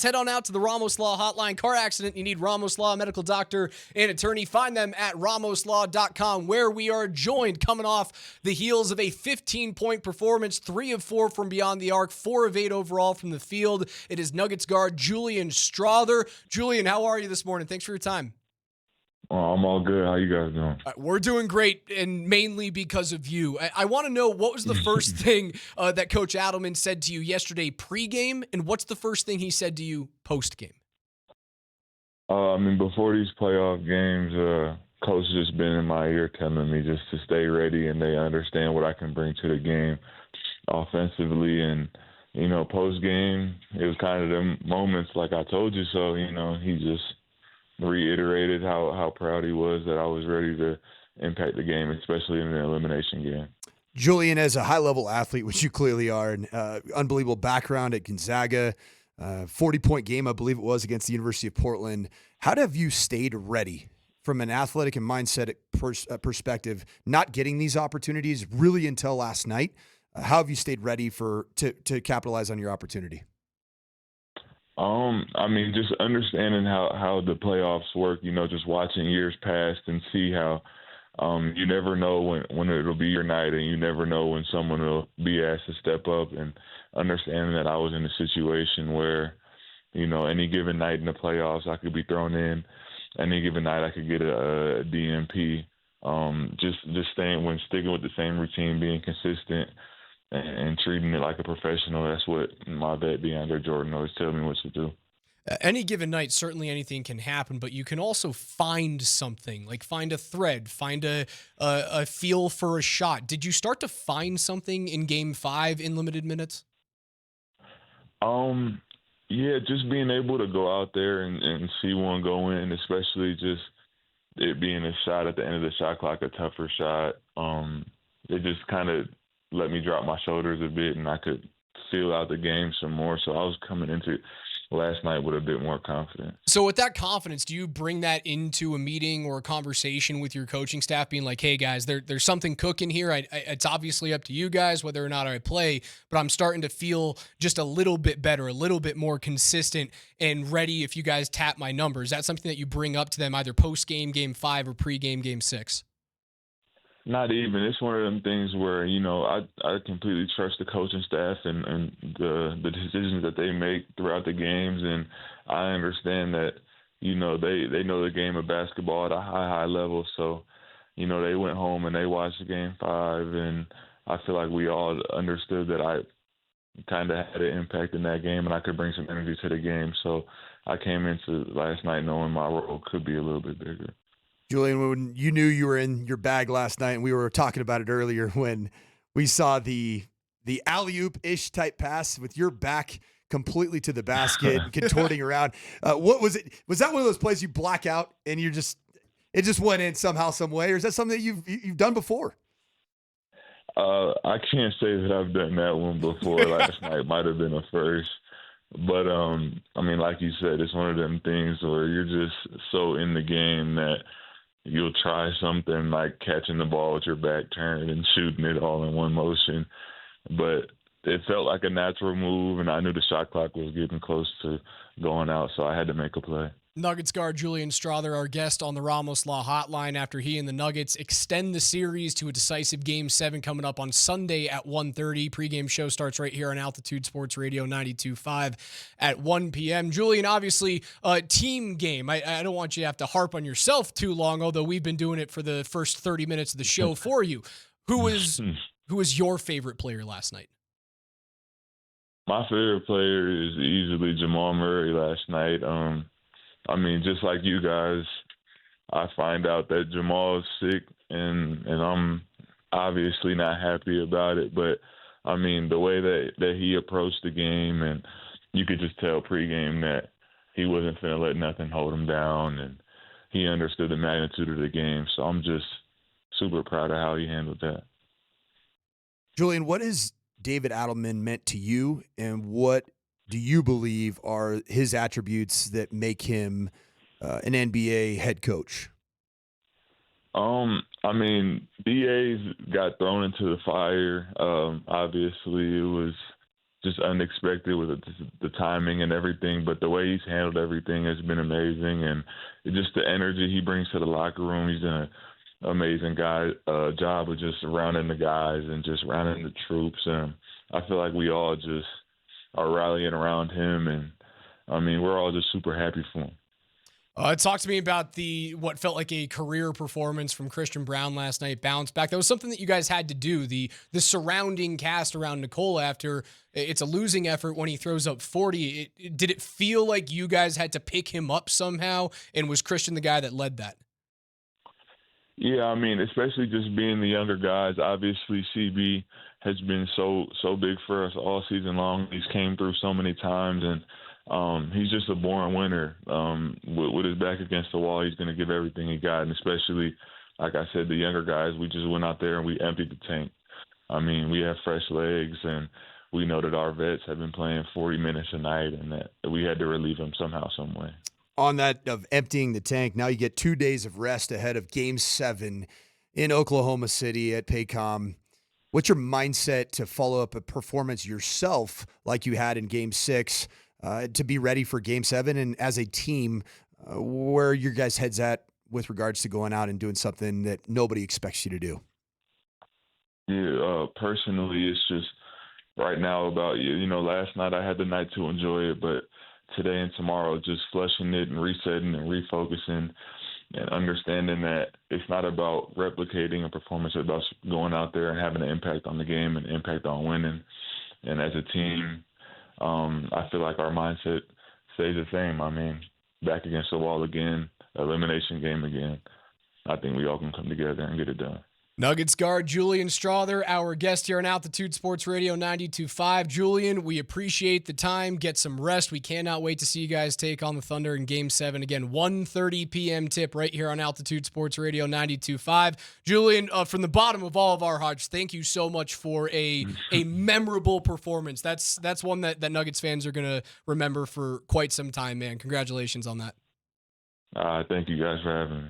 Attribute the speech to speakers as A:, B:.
A: sports, head on out to the Ramos Law Hotline. Car accident, you need Ramos Law, medical doctor and attorney. Find them at ramoslaw.com, where we are joined coming off the heels of a 15-point performance, 3 of 4 from beyond the arc, 4 of 8 overall from the field. It is Nuggets guard Julian Strawther. Julian, how are you this morning? Thanks for your time.
B: I'm all good. How you guys doing?
A: We're doing great, and mainly because of you. I want to know, what was the first thing that Coach Adelman said to you yesterday pregame, and what's the first thing he said to you postgame?
B: Before these playoff games, Coach just been in my ear telling me just to stay ready, and they understand what I can bring to the game offensively. And, post-game, it was kind of the moments like I told you so. He just reiterated how proud he was that I was ready to impact the game, especially in the elimination game.
C: Julian, as a high-level athlete, which you clearly are, an unbelievable background at Gonzaga, 40-point game, I believe it was, against the University of Portland. How have you stayed ready from an athletic and mindset perspective, not getting these opportunities really until last night? How have you stayed ready to capitalize on your opportunity?
B: Just understanding how the playoffs work, just watching years past and see how you never know when it'll be your night, and you never know when someone will be asked to step up, and understanding that I was in a situation where, any given night in the playoffs I could be thrown in, any given night I could get a DNP. Sticking with the same routine, being consistent, and treating it like a professional. That's what my vet, DeAndre Jordan, always tells me what to do.
A: Any given night, certainly anything can happen, but you can also find something, like find a thread, find a feel for a shot. Did you start to find something in Game 5 in limited minutes?
B: Yeah, just being able to go out there and see one go in, especially just it being a shot at the end of the shot clock, a tougher shot. It just kind of let me drop my shoulders a bit, and I could feel out the game some more. So I was coming into last night with a bit more confidence.
A: So with that confidence, do you bring that into a meeting or a conversation with your coaching staff, being like, hey, guys, there's something cooking here. It's obviously up to you guys whether or not I play, but I'm starting to feel just a little bit better, a little bit more consistent and ready if you guys tap my numbers. That's something that you bring up to them either post-game, Game 5, or pre-game, Game 6?
B: Not even. It's one of them things where, I completely trust the coaching staff and the decisions that they make throughout the games. And I understand that, they know the game of basketball at a high level. So, they went home and they watched Game 5, and I feel like we all understood that I kind of had an impact in that game and I could bring some energy to the game. So I came into last night knowing my role could be a little bit bigger.
C: Julian, when you knew you were in your bag last night, and we were talking about it earlier when we saw the alley-oop-ish type pass with your back completely to the basket, contorting around. What was it? Was that one of those plays you black out and it just went in somehow, some way, or is that something that you've done before?
B: I can't say that I've done that one before. Last night might have been a first. But, like you said, it's one of them things where you're just so in the game that you'll try something like catching the ball with your back turned and shooting it all in one motion. But it felt like a natural move, and I knew the shot clock was getting close to going out, so I had to make a play.
A: Nuggets guard Julian Strawther, our guest on the Ramos Law Hotline, after he and the Nuggets extend the series to a decisive Game 7 coming up on Sunday at 1:30. Pre-game show starts right here on Altitude Sports Radio 92.5 at 1 p.m. Julian, obviously, team game. I don't want you to have to harp on yourself too long, although we've been doing it for the first 30 minutes of the show for you. Who was your favorite player last night?
B: My favorite player is easily Jamal Murray last night. Just like you guys, I find out that Jamal is sick, and I'm obviously not happy about it. But, the way that he approached the game, and you could just tell pregame that he wasn't going to let nothing hold him down, and he understood the magnitude of the game. So I'm just super proud of how he handled that.
C: Julian, what has David Adelman meant to you, and what do you believe are his attributes that make him an NBA head coach?
B: DA's got thrown into the fire. Obviously, it was just unexpected with the timing and everything. But the way he's handled everything has been amazing, and just the energy he brings to the locker room. He's done an amazing job of just rounding the guys and just rounding the troops. And I feel like we all just are rallying around him, and I mean, we're all just super happy for him.
A: Talk to me about what felt like a career performance from Christian Braun last night. Bounce back. That was something that you guys had to do. The surrounding cast around Nicole after it's a losing effort when he throws up 40. Did it feel like you guys had to pick him up somehow? And was Christian the guy that led that?
B: Yeah, I mean, especially just being the younger guys. Obviously, CB has been so big for us all season long. He's came through so many times, and he's just a born winner. With his back against the wall, he's going to give everything he got. And especially, like I said, the younger guys, we just went out there and we emptied the tank. I mean, we have fresh legs, and we know that our vets have been playing 40 minutes a night, and that we had to relieve them somehow, some way.
C: On that of emptying the tank, now you get 2 days of rest ahead of Game 7 in Oklahoma City at Paycom. What's your mindset to follow up a performance yourself like you had in Game 6 to be ready for Game 7? And as a team, where are your guys' heads at with regards to going out and doing something that nobody expects you to do?
B: Yeah, personally, it's just right now about, last night I had the night to enjoy it, but today and tomorrow, just flushing it and resetting and refocusing and understanding that it's not about replicating a performance, it's about going out there and having an impact on the game and impact on winning. And as a team, I feel like our mindset stays the same. I mean, back against the wall again, elimination game again. I think we all can come together and get it done.
A: Nuggets guard Julian Strawther, our guest here on Altitude Sports Radio 92.5. Julian, we appreciate the time. Get some rest. We cannot wait to see you guys take on the Thunder in Game 7. Again, 1:30 p.m. tip right here on Altitude Sports Radio 92.5. Julian, from the bottom of all of our hearts, thank you so much for a memorable performance. That's one that Nuggets fans are going to remember for quite some time, man. Congratulations on that.
B: Thank you guys for having me.